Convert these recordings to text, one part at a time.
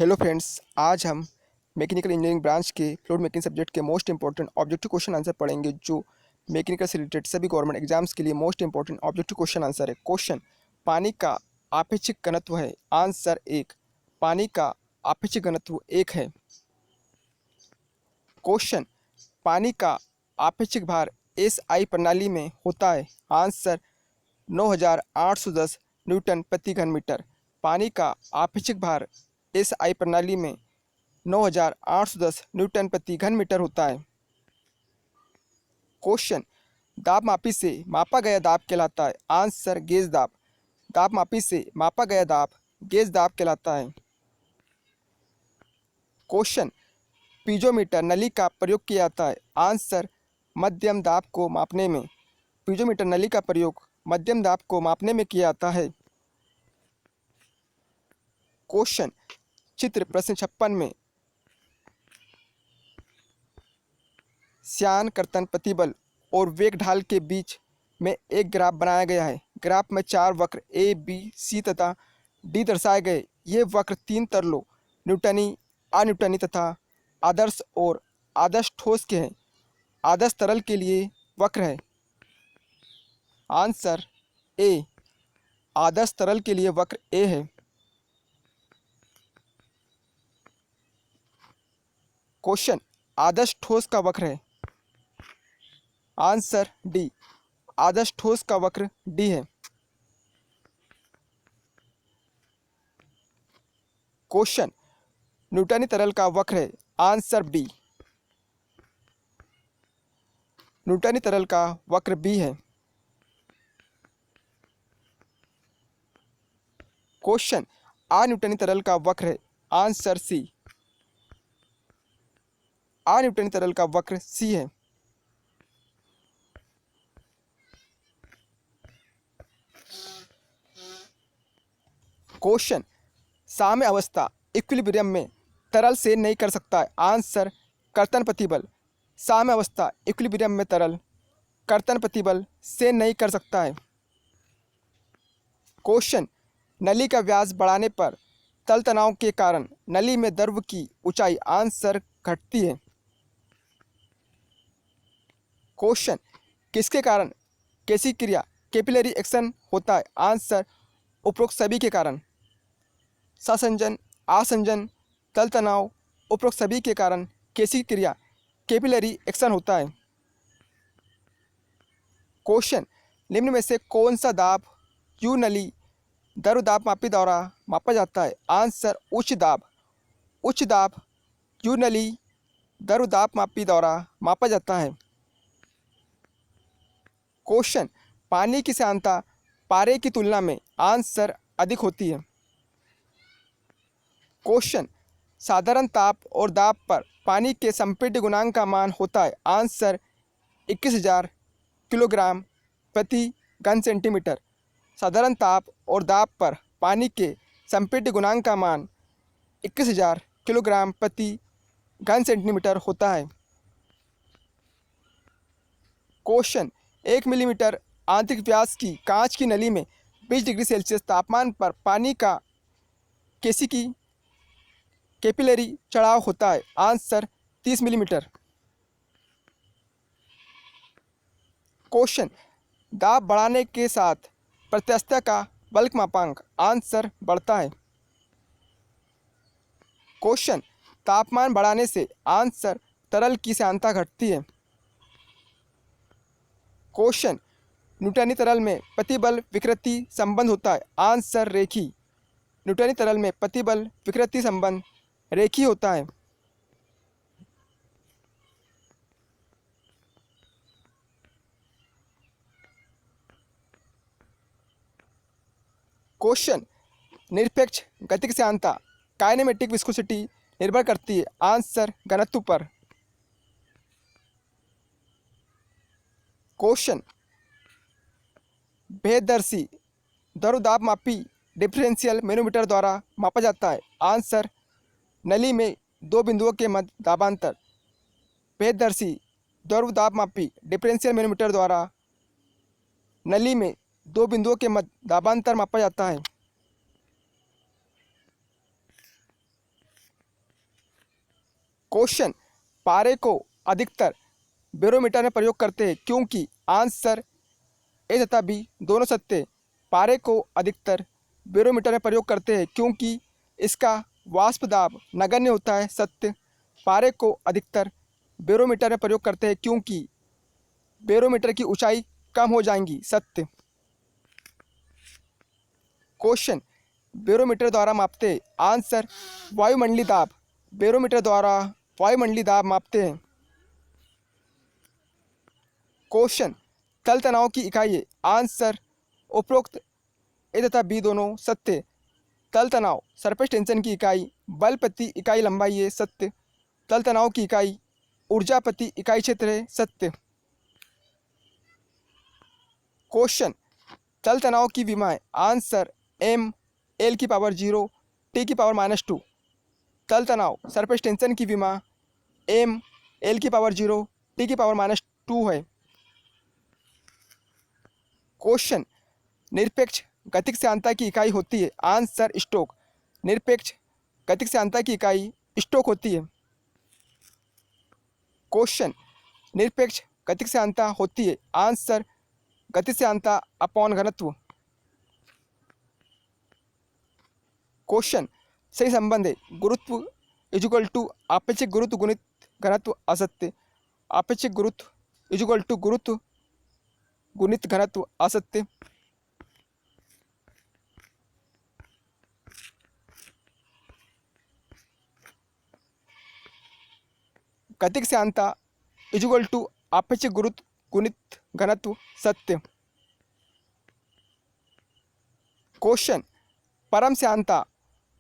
Hello friends, आज हम mechanical engineering branch के फ्लूइड मेकिंग सब्जेक्ट के most important objective question answer पढ़ेंगे, जो मैकेनिकल से रिलेटेड सभी गवर्नमेंट एग्जाम्स के लिए most important objective question answer है। क्वेश्चन, पानी का आपेक्षिक घनत्व है। आंसर 1। पानी का आपेक्षिक घनत्व 1 है। क्वेश्चन, पानी का आपेक्षिक भार एसआई प्रणाली में होता है। आंसर 9810 न्यूटन प्रति घन मीटर। पानी का आपेक्षिक भार एसआई प्रणाली में 9810 न्यूटन प्रति घन मीटर होता है। क्वेश्चन, दाब मापी से मापा गया दाब कहलाता है। आंसर गेज दाब। दाब मापी से मापा गया दाब गेज दाब कहलाता है। क्वेश्चन, पीजोमीटर नली का प्रयोग किया जाता है। आंसर मध्यम दाब को मापने में। पीजोमीटर नली का प्रयोग मध्यम दाब को मापने में किया जाता है। क्वेश्चन, चित्र प्रश्न 56 में श्यान कर्तन प्रतिबल और वेग ढाल के बीच में एक ग्राफ बनाया गया है। ग्राफ में 4 वक्र ए, बी, सी तथा डी दर्शाए गए। ये वक्र 3 तरलों न्यूटनी, अन्यूटनी तथा आदर्श और आदर्श ठोस के हैं। आदर्श तरल के लिए वक्र है। Answer A. आदर्श तरल के लिए वक्र ए है। क्वेश्चन, आदर्श ठोस का वक्र है। Answer D. आदर्श ठोस का वक्र डी है। क्वेश्चन, न्यूटनी तरल का वक्र है। Answer B. न्यूटनी तरल का वक्र बी है। क्वेश्चन, अन्यूटनी तरल का वक्र है। Answer C. अन्यूटनी तरल का वक्र सी है। क्वेश्चन, साम्य अवस्था इक्विलिब्रियम में तरल से नहीं कर सकता है। आंसर कर्तन प्रतिबल। साम्य अवस्था इक्विलिब्रियम में तरल कर्तन प्रतिबल से नहीं कर सकता है। क्वेश्चन, नली का व्यास बढ़ाने पर तल तनाव के कारण नली में द्रव की ऊंचाई आंसर घटती है। क्वेश्चन, किसके कारण कैसी क्रिया कैपिलरी एक्शन होता है। आंसर उपरोक्त सभी के कारण। संसंजन, आसंजन, तल तनाव, उपरोक्त सभी के कारण कैसी क्रिया कैपिलरी एक्शन होता है। क्वेश्चन, निम्न में से कौन सा दाब यू नली द्रव दाब मापी द्वारा मापा जाता है। आंसर उच्च दाब। उच्च दाब यू नली द्रव दाब मापी द्वारा मापा जाता है। क्वेश्चन, पानी की सांद्रता पारे की तुलना में आंसर अधिक होती है। क्वेश्चन, साधारण ताप और दाब पर पानी के संपीड्य गुणांक का मान होता है। आंसर 21,000 किलोग्राम प्रति घन सेंटीमीटर। साधारण ताप और दाब पर पानी के संपीड्य गुणांक का मान 21,000 किलोग्राम प्रति घन सेंटीमीटर होता है। क्वेश्चन, 1 मिलीमीटर आंतरिक व्यास की कांच की नली में 20 डिग्री सेल्सियस तापमान पर पानी का केसिकी कैपिलरी चढ़ाव होता है। Answer 30 millimetre. क्वेश्चन, दाब बढ़ाने के साथ प्रत्यास्थता का बल्क मापांक आंसर बढ़ता है। क्वेश्चन, तापमान बढ़ाने से आंसर तरल की सांद्रता घटती है। क्वेश्चन, न्यूटनी तरल में प्रतिबल विकृति संबंध होता है। आंसर रेखी। न्यूटनी तरल में प्रतिबल विकृति संबंध रेखी होता है। क्वेश्चन, निरपेक्ष गतिक सांद्रता काइनेमेटिक विस्कोसिटी निर्भर करती है। आंसर घनत्व पर। क्वेश्चन, भेददर्शी द्रव दाब मापी डिफरेंशियल मैनोमीटर द्वारा मापा जाता है। आंसर नली में 2 बिंदुओं के मध्य दाबांतर। भेददर्शी द्रव दाब मापी डिफरेंशियल मैनोमीटर द्वारा नली में 2 बिंदुओं के मध्य दाबांतर मापा जाता है। क्वेश्चन, पारे को अधिकतर बैरोमीटर में प्रयोग करते हैं क्योंकि? आंसर ए तथा बी दोनों सत्य है। पारे को अधिकतर बैरोमीटर में प्रयोग करते हैं क्योंकि इसका वाष्प दाब नगण्य होता है। सत्य। पारे को अधिकतर बैरोमीटर में प्रयोग करते हैं क्योंकि बैरोमीटर की ऊंचाई कम हो जाएंगी। सत्य। क्वेश्चन, बैरोमीटर द्वारा मापते हैं। आंसर वायुमंडलीय दाब। बैरोमीटर द्वारा वायुमंडलीय दाब मापते हैं। क्वेश्चन, तल तनाव की इकाई है। आंसर उपरोक्त ए तथा बी दोनों सत्य है। तल तनाव सरफेस टेंशन की इकाई बल प्रति इकाई लंबाई है। सत्य। तल तनाव की इकाई ऊर्जा प्रति इकाई क्षेत्र है। सत्य। क्वेश्चन, तल तनाव की विमाएं। आंसर एम एल की पावर 0 टी की पावर -2। तल तनाव सरफेस टेंशन की विमा एम एल की पावर 0 टी की पावर -2 है। क्वेश्चन, निरपेक्ष गतिक श्यानता की इकाई होती है। Answer stoke. निरपेक्ष गतिक श्यानता की इकाई स्टोक होती है। क्वेश्चन, निरपेक्ष गतिक श्यानता होती है। आंसर गति श्यानता अपॉन घनत्व। क्वेश्चन, सही संबंध है। गुरुत्व इजुकल टू आपेक्षिक गुरुत्व गुणित घनत्व। असत्य। आपेक्षिक गुरुत्व इजुकल टू गुरुत्व गुणित घनत्व। असत्य। गतिक श्यानता इजुकल टू आपेक्षिक गुरुत्व गुणित घनत्व। सत्य। क्वेश्चन, परम श्यानता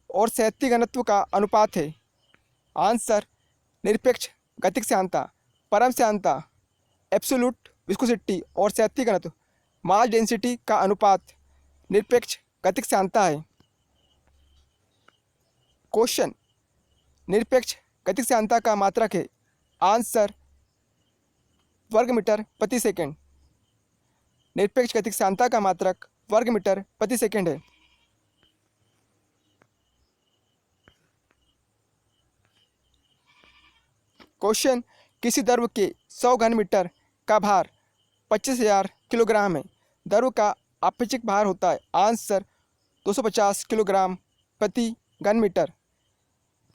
और सतही घनत्व का अनुपात है। आंसर निरपेक्ष गतिक श्यानता। परम श्यानता एब्सोल्यूट विस्कोसिटी और सतही घनत्व मास डेंसिटी का अनुपात निरपेक्ष गतिक श्यानता है। क्वेश्चन, निरपेक्ष गतिक श्यानता का मात्रक है। आंसर वर्ग मीटर प्रति सेकंड। निरपेक्ष गतिक श्यानता का मात्रक वर्ग मीटर प्रति सेकंड है। क्वेश्चन, किसी द्रव के 100 घन मीटर का भार 25,000 किलोग्राम है। द्रव का आपेक्षिक भार होता है। आंसर 250 किलोग्राम प्रति घन मीटर।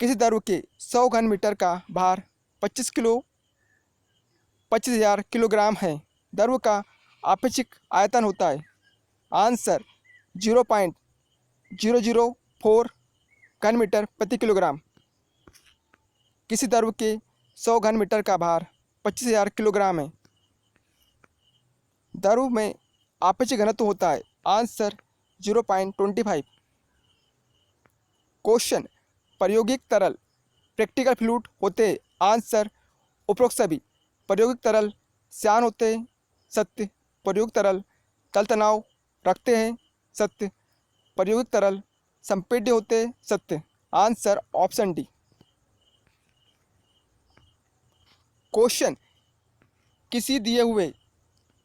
किसी द्रव के 100 घन मीटर का भार 25,000 किलोग्राम है। द्रव का आपेक्षिक आयतन होता है। आंसर 0.004 घन मीटर प्रति किलोग्राम। किसी द्रव के 100 घन मीटर का भार 25,000 किलोग्राम है। द्रव में आपेक्षिक घनत्व होता है। आंसर 0.25। क्वेश्चन, प्रायोगिक तरल प्रैक्टिकल फ्लूइड होते हैं। आंसर उपरोक्त सभी। प्रायोगिक तरल श्यान होते हैं। सत्य। प्रायोगिक तरल तल तनाव रखते हैं। सत्य। प्रायोगिक तरल संपीड्य होते हैं। सत्य। Answer option D. क्वेश्चन, किसी दिए हुए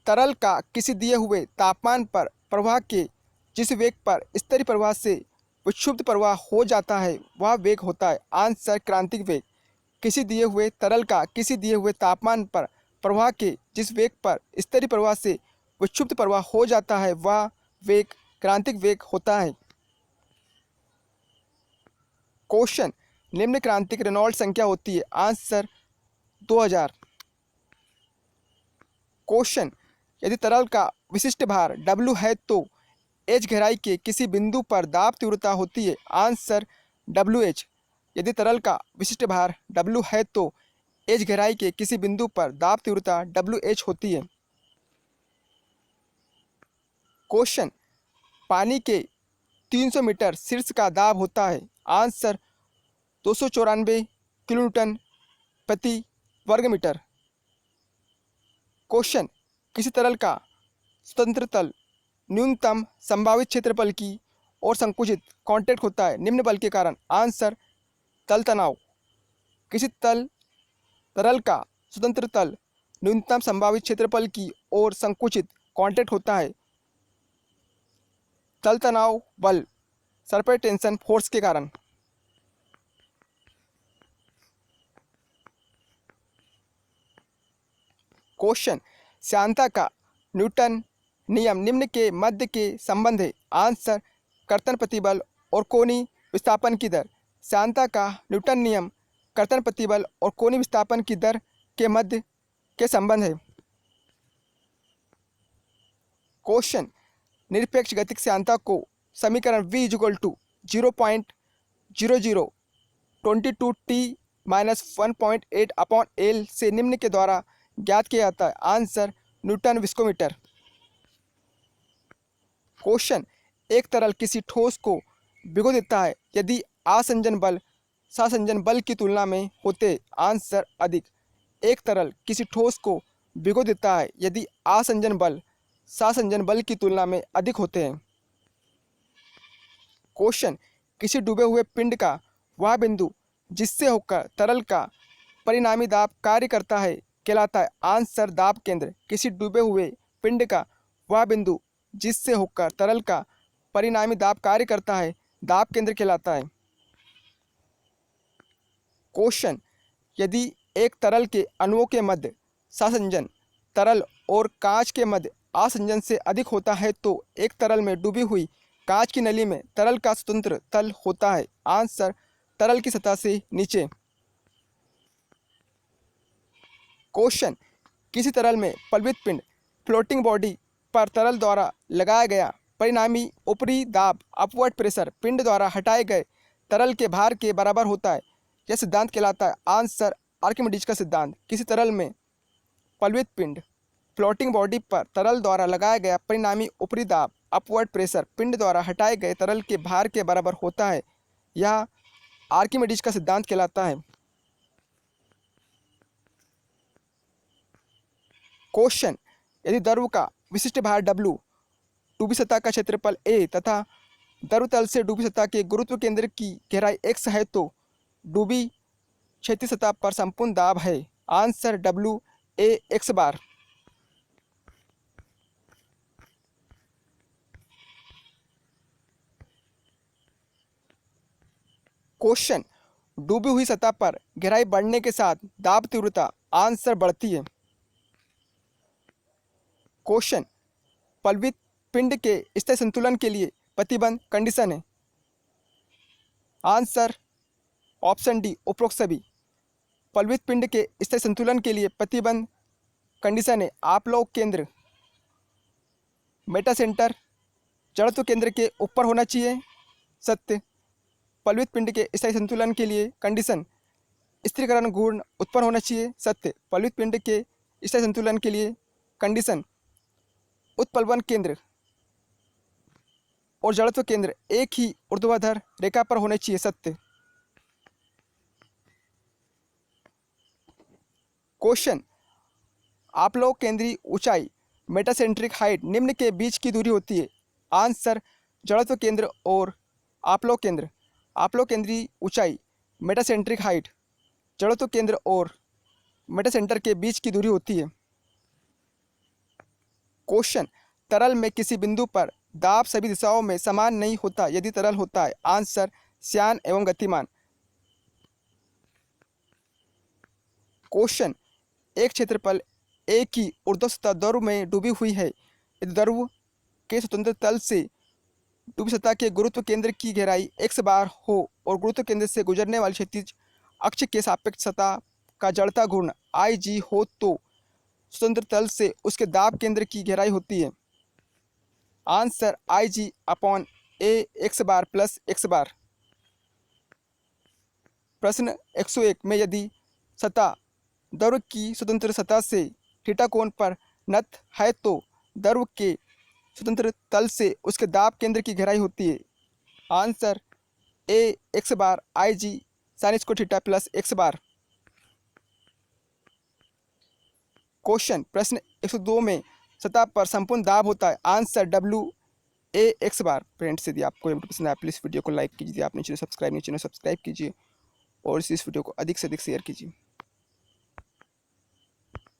तरल का किसी दिए हुए तापमान पर प्रवाह के जिस वेग पर स्तरीय प्रवाह से विक्षुब्ध प्रवाह हो जाता है वह वेग होता है। आंसर क्रांतिक वेग। किसी दिए हुए तरल का किसी दिए हुए तापमान पर प्रवाह के जिस वेग पर स्तरीय प्रवाह से विक्षुब्ध प्रवाह हो जाता है वह वेग क्रांतिक वेग होता है। क्वेश्चन, निम्न क्रांतिक रेनॉल्ड्स संख्या होती है। आंसर 2000। क्वेश्चन, यदि तरल का विशिष्ट भार W है तो H गहराई के किसी बिंदु पर दाब तीव्रता होती है। Answer WH। यदि तरल का विशिष्ट भार W है तो H गहराई के किसी बिंदु पर दाब तीव्रता WH होती है। क्वेश्चन, पानी के 300 मीटर शीर्ष का दाब होता है। आंसर 294 किलोन्यूटन प्रति वर्ग मीटर। क्वेश्चन, किसी तरल का स्वतंत्र तल न्यूनतम संभावित क्षेत्रफल की ओर संकुचित कांटेक्ट होता है निम्न बल के कारण। आंसर तल तनाव। किसी तरल का स्वतंत्र तल न्यूनतम संभावित क्षेत्रफल की ओर संकुचित कांटेक्ट होता है तल तनाव बल सरफेस टेंशन फोर्स के कारण। क्वेश्चन, श्यानता का न्यूटन नियम निम्न के मध्य के संबंध है। आंसर, कर्तन प्रतिबल और कोणीय विस्थापन की दर। श्यानता का न्यूटन नियम कर्तन प्रतिबल और कोणीय विस्थापन की दर के मध्य के संबंध है। क्वेश्चन, निरपेक्ष गतिक श्यानता को समीकरण v इक्वल टू 0.0022t-1.8/L से निम्न के द्वारा ज्ञात किया जाता है। Answer, Newton viscometer. क्वेश्चन, एक तरल किसी ठोस को भिगो देता है यदि आसंजन बल सासंजन बल की तुलना में होते। आंसर, अधिक। एक तरल किसी ठोस को भिगो देता है यदि आसंजन बल सासंजन बल की तुलना में अधिक होते हैं। क्वेश्चन, किसी डूबे हुए पिंड का वह बिंदु जिससे होकर तरल का परिणामी दाब कार्य करता है कहलाता है। आंसर, दाब केंद्र। किसी डूबे हुए पिंड का वह बिंदु जिससे होकर तरल का परिणामी दाब कार्य करता है दाब केंद्र कहलाता है। क्वेश्चन, यदि एक तरल के अणुओं के मध्य सासंजन तरल और कांच के मध्य आसंजन से अधिक होता है तो एक तरल में डूबी हुई कांच की नली में तरल का स्वतंत्र तल होता है। आंसर, तरल की सतह से नीचे। क्वेश्चन, किसी तरल में प्लवित पिंड फ्लोटिंग बॉडी पर तरल द्वारा लगाया गया परिणामी ऊपरी दाब अपवर्ड प्रेशर पिंड द्वारा हटाए गए तरल के भार के बराबर होता है। यह सिद्धांत कहलाता है। आंसर, आर्किमिडीज का सिद्धांत। किसी तरल में प्लवित पिंड फ्लोटिंग बॉडी पर तरल द्वारा लगाया गया परिणामी ऊपरी दाब अपवर्ड प्रेशर पिंड द्वारा हटाए गए तरल के भार के बराबर होता है। यह आर्किमिडीज का सिद्धांत कहलाता है। क्वेश्चन, यदि द्रव का विशिष्ट भार W, डूबी सतह का क्षेत्रफल A तथा द्रव तल से डूबी सतह के गुरुत्व केंद्र की गहराई x है तो डूबी क्षैतिज सतह पर संपूर्ण दाब है। आंसर, WA x बार। क्वेश्चन, डूबी हुई सतह पर गहराई बढ़ने के साथ दाब तीव्रता। आंसर, बढ़ती है। क्वेश्चन, प्लवित पिंड के स्थायी संतुलन के लिए प्रतिबंध कंडीशन है। आंसर, ऑप्शन डी, उपरोक्त सभी। प्लवित पिंड के स्थायी संतुलन के लिए प्रतिबंध कंडीशन है। आपलोक केंद्र मेटा सेंटर जड़त्व केंद्र के ऊपर होना चाहिए। सत्य। प्लवित पिंड के स्थायी संतुलन के लिए कंडीशन स्थिरीकरण गुण उत्पन्न होना चाहिए। सत्य। प्लवित पिंड के स्थायी संतुलन के लिए कंडीशन उत्प्लवन केंद्र और जड़त्व केंद्र एक ही ऊर्ध्वाधर रेखा पर होने चाहिए। सत्य। क्वेश्चन, आपलोक केंद्रीय ऊंचाई मेटासेंट्रिक हाइट निम्न के बीच की दूरी होती है। आंसर, जड़त्व केंद्र और आपलोक केंद्र। आपलोक केंद्रीय ऊंचाई मेटासेंट्रिक हाइट जड़त्व केंद्र और मेटासेंटर के बीच की दूरी होती है। क्वेश्चन, तरल में किसी बिंदु पर दाब सभी दिशाओं में समान नहीं होता यदि तरल होता है। आंसर, श्यान एवं गतिमान। क्वेश्चन, एक क्षेत्रफल A की ऊर्ध्व सतह द्रव में डूबी हुई है यदि द्रव के स्वतंत्र तल से डूबी सतह के गुरुत्व केंद्र की गहराई x बार हो और गुरुत्व केंद्र से गुजरने वाली क्षैतिज अक्ष के सापेक्ष सतह का जड़ता गुण Ig हो तो स्वतंत्र तल से उसके दाब केंद्र की गहराई होती है। आंसर, Ig/A x बार प्लस x बार। प्रश्न 101 में यदि सतह द्रव की स्वतंत्र सतह से थीटा कोण पर नत है तो द्रव के स्वतंत्र तल से उसके दाब केंद्र की गहराई होती है। Answer, A x bar Ig sine square theta plus x bar. Question, प्रश्न 102 में सतह पर संपूर्ण दाब होता है। आंसर, WA x बार। फ्रेंड्स, यदि आपको ये पसंद आया प्लीज़ वीडियो को लाइक कीजिए। आपने चैनल सब्सक्राइब नहीं चैनल सब्सक्राइब कीजिए और इस वीडियो को अधिक से अधिक शेयर कीजिए।